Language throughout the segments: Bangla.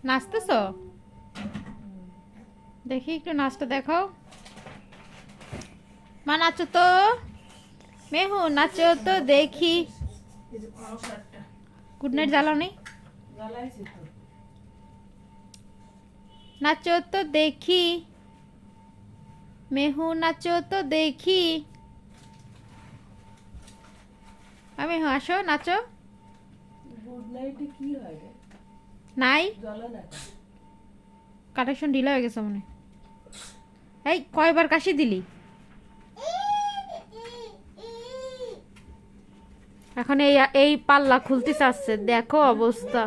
নাচতেছো? দেখি একটু নাচটা দেখাও। মা নাচো তো, মেহু নাচো তো দেখি। গুড নাইট জ্বালাও নি? নাচো তো দেখি, মেহু নাচো তো দেখি। আমি আসো নাচো। গুড নাইটে কি হয় রে? নাই, জ্বলে না কেন? কানেকশন ঢিলা হয়ে গেছে মনে হয়। এই কয়বার কাশি দিলি? এখন এই এই পাল্লা খুলতে চাচ্ছে, দেখো অবস্থা।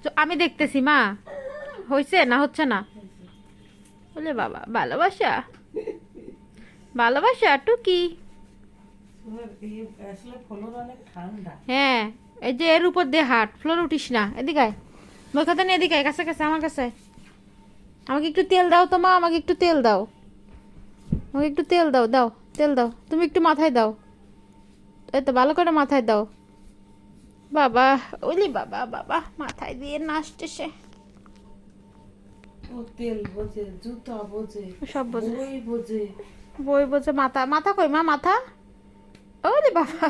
তো আমি দেখতেছি মা, হয়েছে না হচ্ছে না? বলে বাবা ভালোবাসা, ভালোবাসা টুকি। আসলে ফ্লোর অনেক ঠান্ডা। হ্যাঁ, এই যে এর উপর দিয়ে হাট, ফ্লোর উঠিস না, এদিকে আয়। মই কথা নেই, এদিকে আয়, কাছে কাছে আমার কাছে। আমাকে একটু তেল দাও তো মা, আমাকে একটু তেল দাও, আমাকে একটু তেল দাও, দাও তেল দাও, তুমি একটু মাথায় দাও। এই তো ভালো করে মাথায় দাও। বাবা, ওলি বাবা, বাবা মাথায় দিয়ে নাচতেছে। ও তেল বোঝে, জুতা বোঝে, সব বোঝে, বই বোঝে। বই বোঝে, মাথা, মাথা কই মা, মাথা? ওরে বাবা,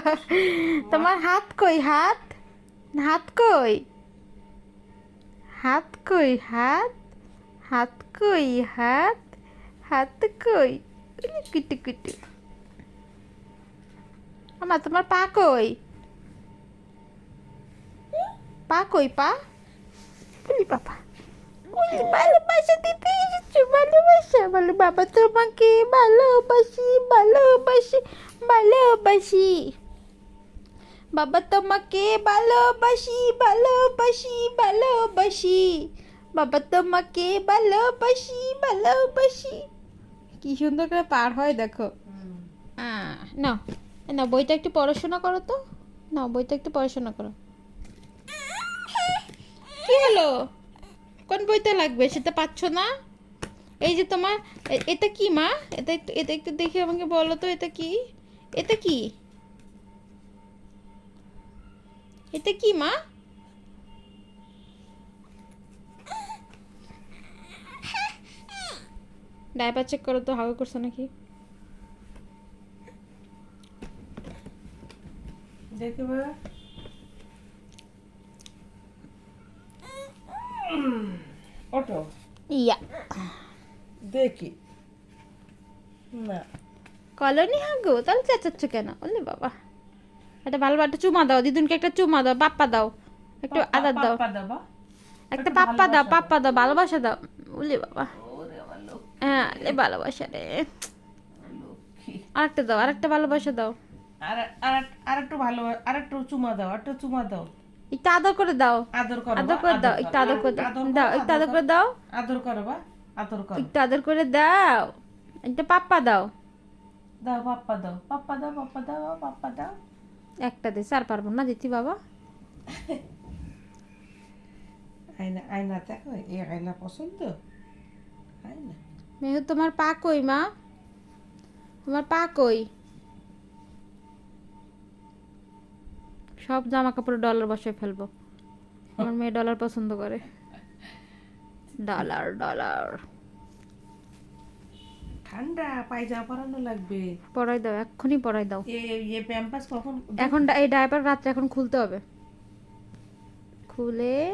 তোমার হাত কই, হাত, হাত কই, হাত কই, হাত, হাত কই, হাত, হাত কই? ওরে কুটু কুটু। আমা তোমার পা কই, পা কই, পা? বলি বাবা, বলি ভালোবাসা দিতে এসেছো, ভালোবাসা, ভালো বাবা তোমাকে ভালোবাসি, ভালোবাসি, ভালোবাসি, বাবা তোমাকে ভালোবাসি, ভালোবাসি, ভালোবাসি, বাবা তোমাকে ভালোবাসি, ভালোবাসি। কি সুন্দর করে পার হয় দেখো। না, না বইটা একটু পড়াশোনা করো তো, না বইটা একটু পড়াশোনা করো। কি হলো? কোন বইটা লাগবে সেটা পাচ্ছ না? এই যে তোমার এটা কি মা? এটা একটু দেখে আমাকে বলো তো, এটা কি? এটা কি? এটা কি মা? ডায়পার চেক করো তো, হাগু করছো নাকি? দেখে বা অটো ইয়া দেখি না। কলোনি হাগু তাহলে চেঁচাচ্ছ কেন? ওলে বাবা, একটা ভালো একটা চুমা দাও, দিদুনকে একটা চুমা দাও, পাপ্পা দাও, একটু আদর দাও, পাপ্পা দাও বা একটা পাপ্পা দাও, পাপ্পা দাও, ভালোবাসা দাও। ওলে বাবা, ওরে আমার লক্ষ্মী, হ্যাঁ এ ভালোবাসা রে। লক্ষ্মী। আরেকটা দাও, আরেকটা ভালোবাসা দাও, আর আর আর একটু ভালো, আর একটু চুমা দাও, আর একটু চুমা দাও। একটু আদর করে দাও, আদর করো আদর বা, করে দাও, আদর একটু করো। আদর করে দাও, আদর দাও করো, একটু আদর করে দাও, আদর করো বা, আদর করো। একটু আদর করে দাও, একটা পাপ্পা দাও। দাও পাপ্পা দাও, পাপ্পা দাও, পাপ্পা দাও, পাপ্পা দাও। একটা দে, চার পারবো না দিতি বাবা। আয়না, আয়না দেখো, এই আয়না পছন্দ? আয়না মেহু তোমার পা কই মা? তোমার পা কই? সব জামা কাপড়ে ডলার বসায় ফেলবো। আমার মেয়ে ডলার পছন্দ করে। Dollar dollar. ঠান্ডা, পায়জামা পরানো লাগবে। পরাই দাও, এক্ষুনি পরাই দাও। এ প্যাম্পাস কখন এখন এই ডায়পার রাত্রে এখন খুলতে হবে। খুলে